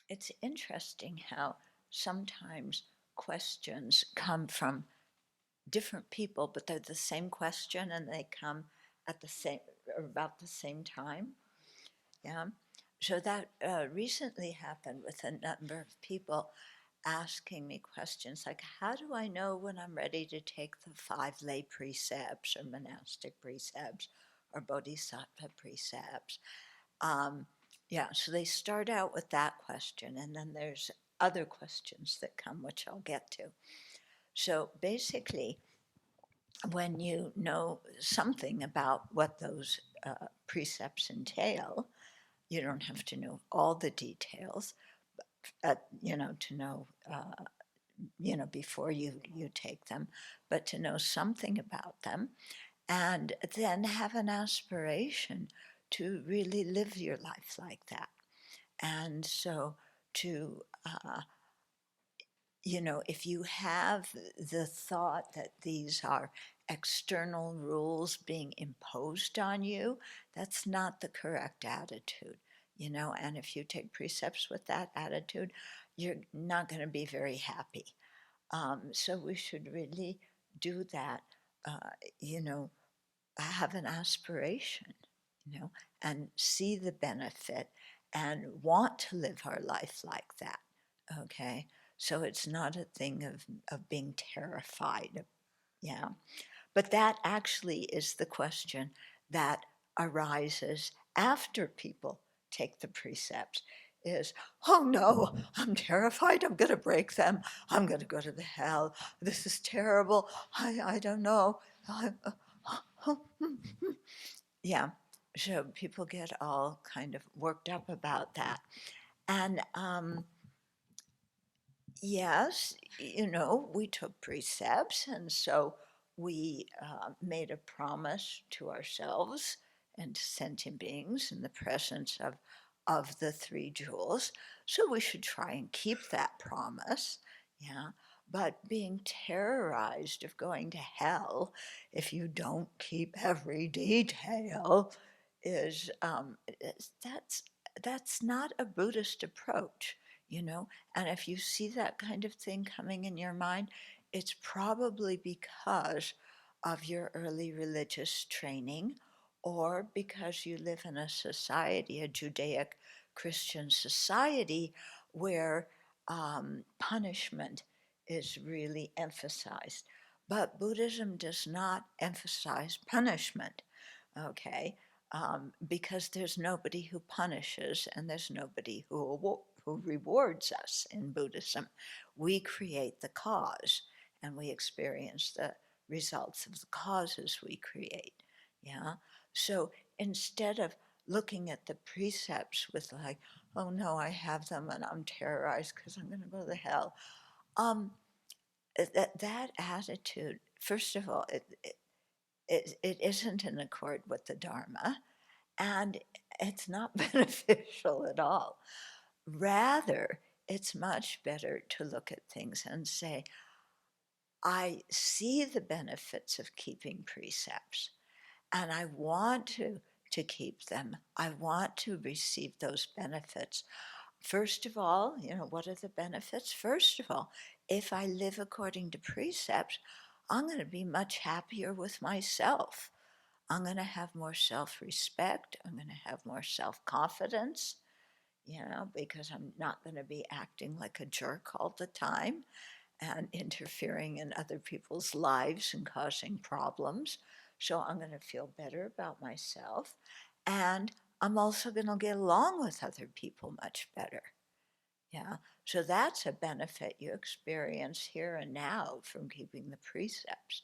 It's interesting how sometimes questions come from different people, but they're the same question and they come at the same or about the same time. Yeah. So that recently happened with a number of people asking me questions like, how do I know when I'm ready to take the 5 lay precepts or monastic precepts or bodhisattva precepts? Um, yeah, so they start out with that question, and then there's other questions that come, which I'll get to. So basically, when you know something about what those precepts entail, you don't have to know all the details, to know, before you take them, but to know something about them, and then have an aspiration to really live your life like that. And so to, if you have the thought that these are external rules being imposed on you, that's not the correct attitude, and if you take precepts with that attitude, you're not going to be very happy. So we should really do that, uh, you know, have an aspiration, and see the benefit and want to live our life like that. Okay. So it's not a thing of being terrified. Yeah. But that actually is the question that arises after people take the precepts is, oh no, I'm terrified, I'm going to break them, I'm going to go to the hell, this is terrible, I don't know. Yeah, so people get all kind of worked up about that. And yes, we took precepts, and so we made a promise to ourselves and to sentient beings in the presence of the 3 jewels. So we should try and keep that promise. Yeah. But being terrorized of going to hell if you don't keep every detail that's not a Buddhist approach, you know. And if you see that kind of thing coming in your mind, it's probably because of your early religious training or because you live in a society, a Judaic Christian society, where punishment is really emphasized. But Buddhism does not emphasize punishment, okay? Because there's nobody who punishes and there's nobody who rewards us in Buddhism. We create the cause and we experience the results of the causes we create. Yeah. So instead of looking at the precepts with like, oh no, I have them and I'm terrorized because I'm going to go to hell. Um, that attitude, first of all, it isn't in accord with the Dharma, and it's not beneficial at all. Rather, it's much better to look at things and say, I see the benefits of keeping precepts, and I want to keep them. I want to receive those benefits. First of all, what are the benefits? First of all, if I live according to precepts, I'm going to be much happier with myself. I'm going to have more self respect. I'm going to have more self confidence, because I'm not going to be acting like a jerk all the time and interfering in other people's lives and causing problems. So I'm going to feel better about myself. And I'm also going to get along with other people much better. Yeah. So that's a benefit you experience here and now from keeping the precepts.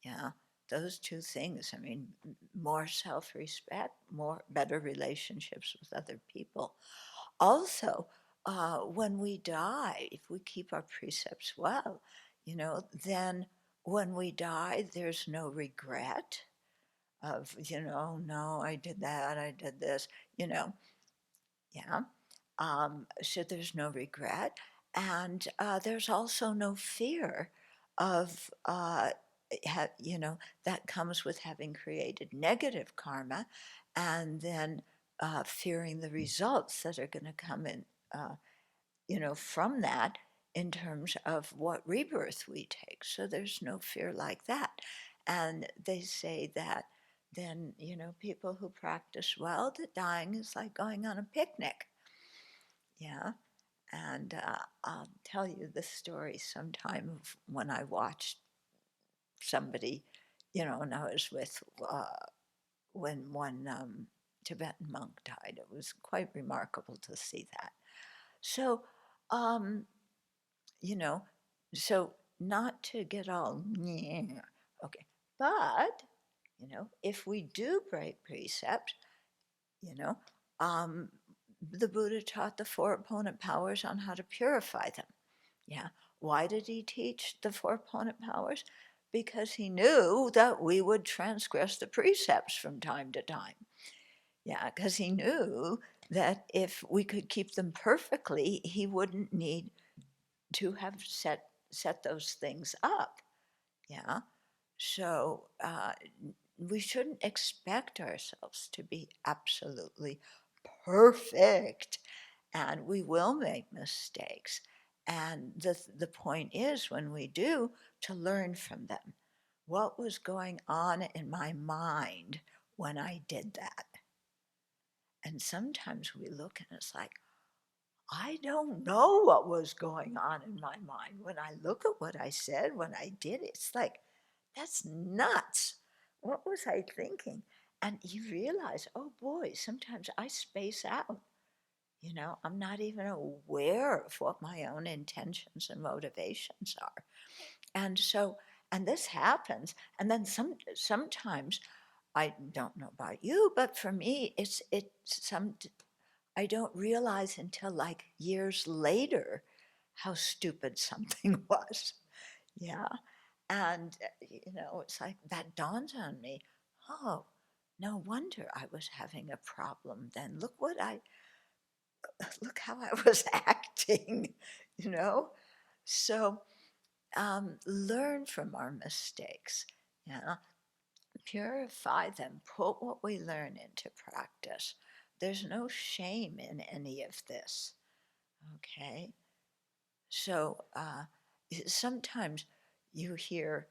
Yeah. Those 2 things. I mean, more self-respect, more better relationships with other people. Also, when we die, if we keep our precepts well, then when we die, there's no regret of, no, I did that, I did this, yeah. So there's no regret. And there's also no fear of, that comes with having created negative karma and then fearing the results that are going to come in. from that in terms of what rebirth we take. So there's no fear like that. And they say that then, people who practice well, that dying is like going on a picnic. Yeah. And I'll tell you the story sometime of when I watched somebody, and I was with when one Tibetan monk died. It was quite remarkable to see that. So, um, you know, so not to get all, okay, but, if we do break precept, you know, um, the Buddha taught the four opponent powers on how to purify them. Yeah. Why did he teach the four opponent powers? Because he knew that we would transgress the precepts from time to time. Yeah, because he knew that if we could keep them perfectly, he wouldn't need to have set those things up. Yeah. So we shouldn't expect ourselves to be absolutely perfect, and we will make mistakes. And the point is, when we do, to learn from them. What was going on in my mind when I did that? And sometimes we look and it's like, I don't know what was going on in my mind. When I look at what I said, when I did it, it's like, that's nuts. What was I thinking? And you realize, oh boy, sometimes I space out. I'm not even aware of what my own intentions and motivations are. And so, and this happens. And then sometimes, I don't know about you, but for me, I don't realize until like years later how stupid something was. Yeah. And, it's like that dawns on me. Oh, no wonder I was having a problem then. Look how I was acting, you know? So learn from our mistakes, yeah? Purify them, put what we learn into practice. There's no shame in any of this, okay? So sometimes you hear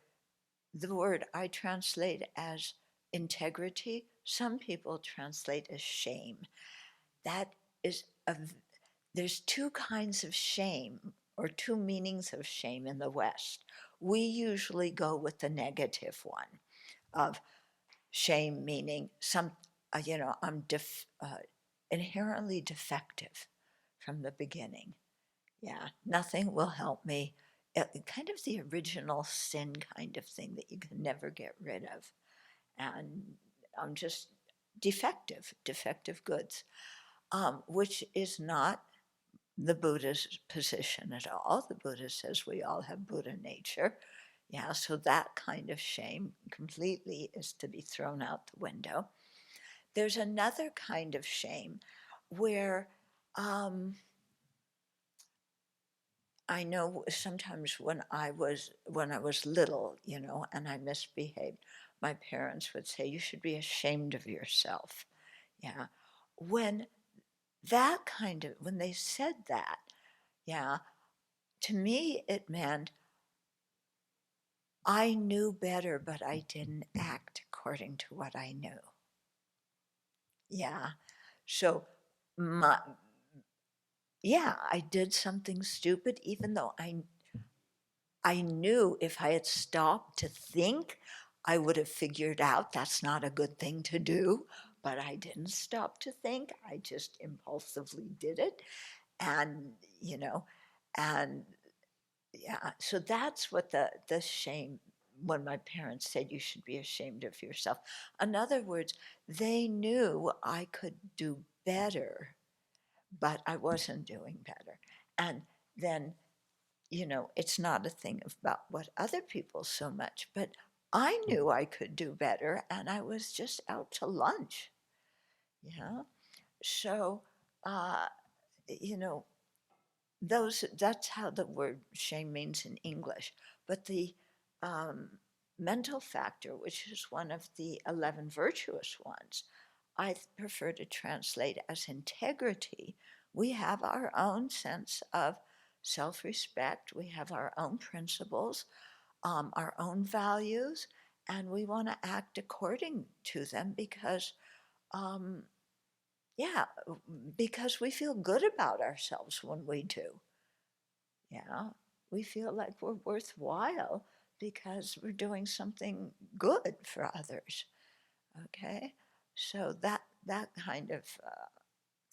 the word I translate as integrity. Some people translate as shame. That is there's two kinds of shame, or two meanings of shame in the West. We usually go with the negative one of shame, meaning I'm inherently defective from the beginning. Yeah, nothing will help me. Kind of the original sin kind of thing that you can never get rid of. And I'm just defective goods, which is not the Buddha's position at all. The Buddha says we all have Buddha nature. Yeah, so that kind of shame completely is to be thrown out the window. There's another kind of shame where I know sometimes when I was little, and I misbehaved, my parents would say, "You should be ashamed of yourself." Yeah, when when they said that, yeah, to me it meant I knew better, but I didn't act according to what I knew. Yeah, so my yeah, I did something stupid, even though I knew if I had stopped to think, I would have figured out that's not a good thing to do. But I didn't stop to think. I just impulsively did it. And, and yeah, so that's what the shame, when my parents said you should be ashamed of yourself. In other words, they knew I could do better, but I wasn't doing better. And then it's not a thing about what other people so much, but I knew I could do better, and I was just out to lunch. Yeah. So, uh, you know, that's how the word shame means in English. But the um, mental factor, which is one of the 11 virtuous ones, I prefer to translate as integrity, We have our own sense of self-respect. We have our own principles, our own values, and we want to act according to them because, um, yeah, because we feel good about ourselves when we do. Yeah, we feel like we're worthwhile because we're doing something good for others. Okay, so that kind of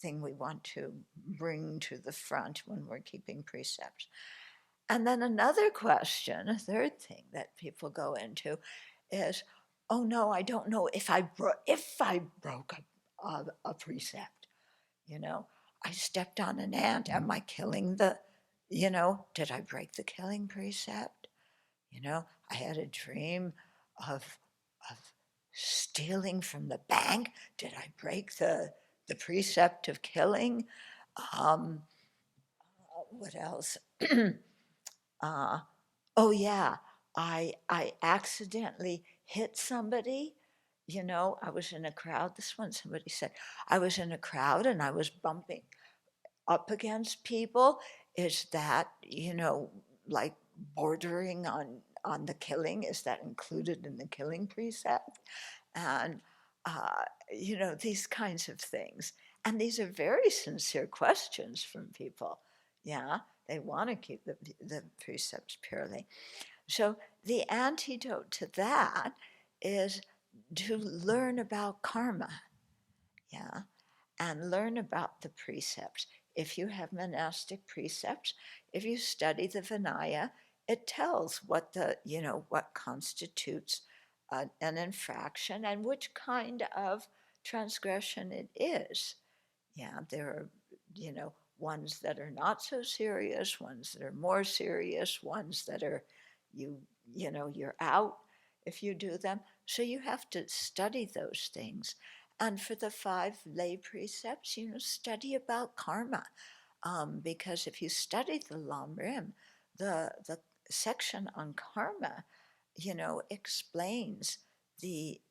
thing we want to bring to the front when we're keeping precepts. And then another question, a third thing that people go into is, oh no, I don't know if I broke a precept. You know, I stepped on an ant. Am I killing the? Did I break the killing precept? I had a dream of of stealing from the bank. Did I break the precept of killing? Um, what else? uh, oh yeah, I accidentally hit somebody. I was in a crowd. This one somebody said I was in a crowd and I was bumping up against people. Is that, like bordering on the killing? Is that included in the killing precept? And these kinds of things. And these are very sincere questions from people. Yeah, they want to keep the precepts purely. So the antidote to that is to learn about karma. Yeah, and learn about the precepts. If you have monastic precepts, if you study the Vinaya, it tells what constitutes an infraction and which kind of transgression it is. Yeah, there are, ones that are not so serious, ones that are more serious, ones that are, you, you're out if you do them. So you have to study those things. And for the 5 lay precepts, study about karma. Because if you study the Lamrim, the section on karma, explains the,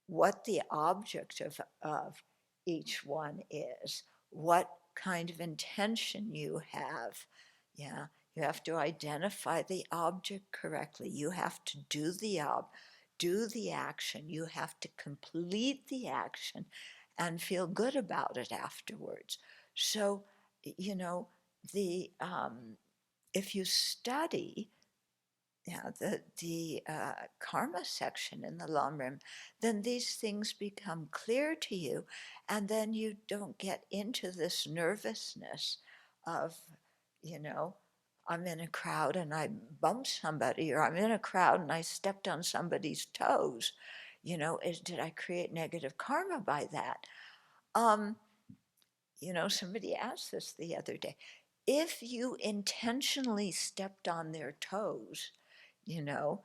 what the object of each one is, what kind of intention you have. Yeah, you have to identify the object correctly. You have to do the action. You have to complete the action and feel good about it afterwards. So, you know, the if you study, yeah, the karma section in the Lamrim, then these things become clear to you, and then you don't get into this nervousness of, you know, I'm in a crowd and I bumped somebody, or I'm in a crowd and I stepped on somebody's toes. Did I create negative karma by that? Um, somebody asked this the other day. If you intentionally stepped on their toes, you know,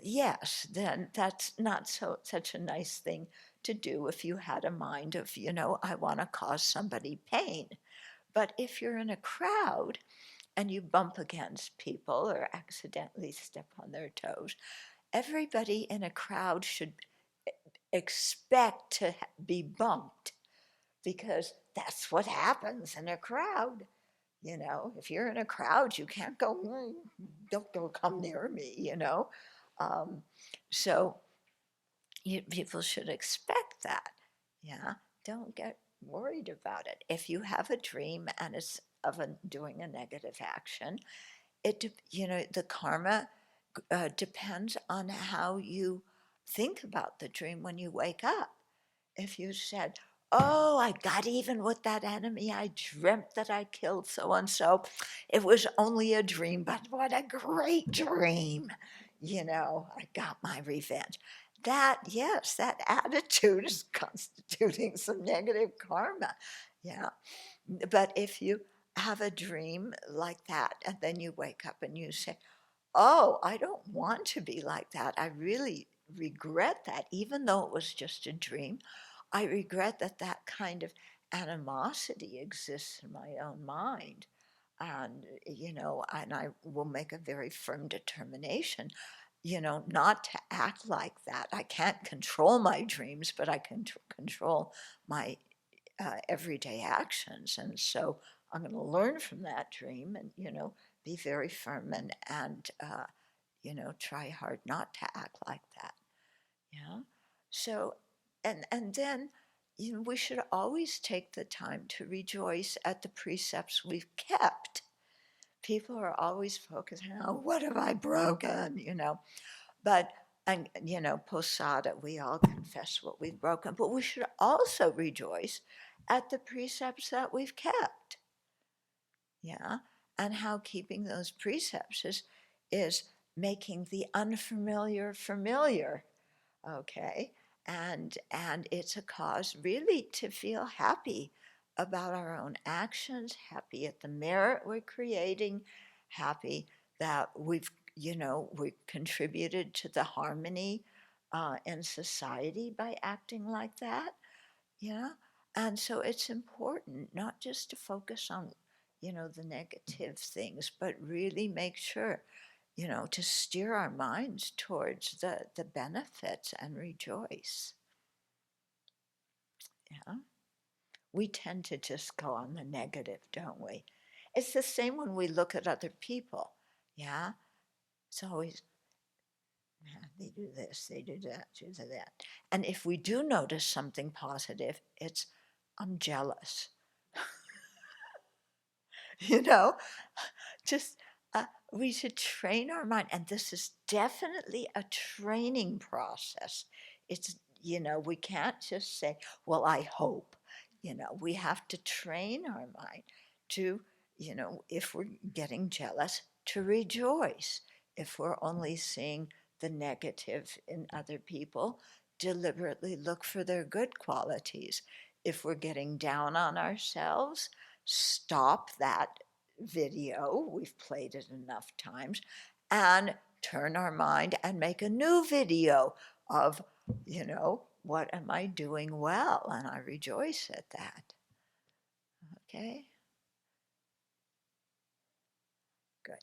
yes, then that's not such a nice thing to do if you had a mind of, I want to cause somebody pain. But if you're in a crowd and you bump against people or accidentally step on their toes, everybody in a crowd should expect to be bumped because that's what happens in a crowd. If you're in a crowd, you can't go, don't come near me. Um, so people should expect that. Yeah, don't get worried about it. If you have a dream and it's of doing a negative action, the karma depends on how you think about the dream when you wake up. If you said, oh, I got even with that enemy. I dreamt that I killed so and so. It was only a dream, but what a great dream. I got my revenge. Yes, that attitude is constituting some negative karma. Yeah. But if you have a dream like that, and then you wake up and you say, oh, I don't want to be like that. I really regret that, even though it was just a dream. I regret that that kind of animosity exists in my own mind. And I will make a very firm determination, not to act like that. I can't control my dreams, but I can control my everyday actions. And so I'm going to learn from that dream and, be very firm and try hard not to act like that. Yeah. So, and then, we should always take the time to rejoice at the precepts we've kept. People are always focusing on what have I broken. But, and posada, we all confess what we've broken, but we should also rejoice at the precepts that we've kept. Yeah. And how keeping those precepts is making the unfamiliar familiar. Okay. And it's a cause really to feel happy about our own actions, happy at the merit we're creating, happy that we contributed to the harmony in society by acting like that. Yeah. And so it's important not just to focus on the negative things, but really make sure to steer our minds towards the benefits and rejoice. Yeah. We tend to just go on the negative, don't we? It's the same when we look at other people. Yeah. It's always, yeah, they do this, they do that, do that. And if we do notice something positive, it's, I'm jealous. you know, just we should train our mind. And this is definitely a training process. We can't just say, well, I hope. We have to train our mind to if we're getting jealous, to rejoice. If we're only seeing the negative in other people, deliberately look for their good qualities. If we're getting down on ourselves, stop that video, we've played it enough times, and turn our mind and make a new video of what am I doing well? And I rejoice at that. Okay? Good.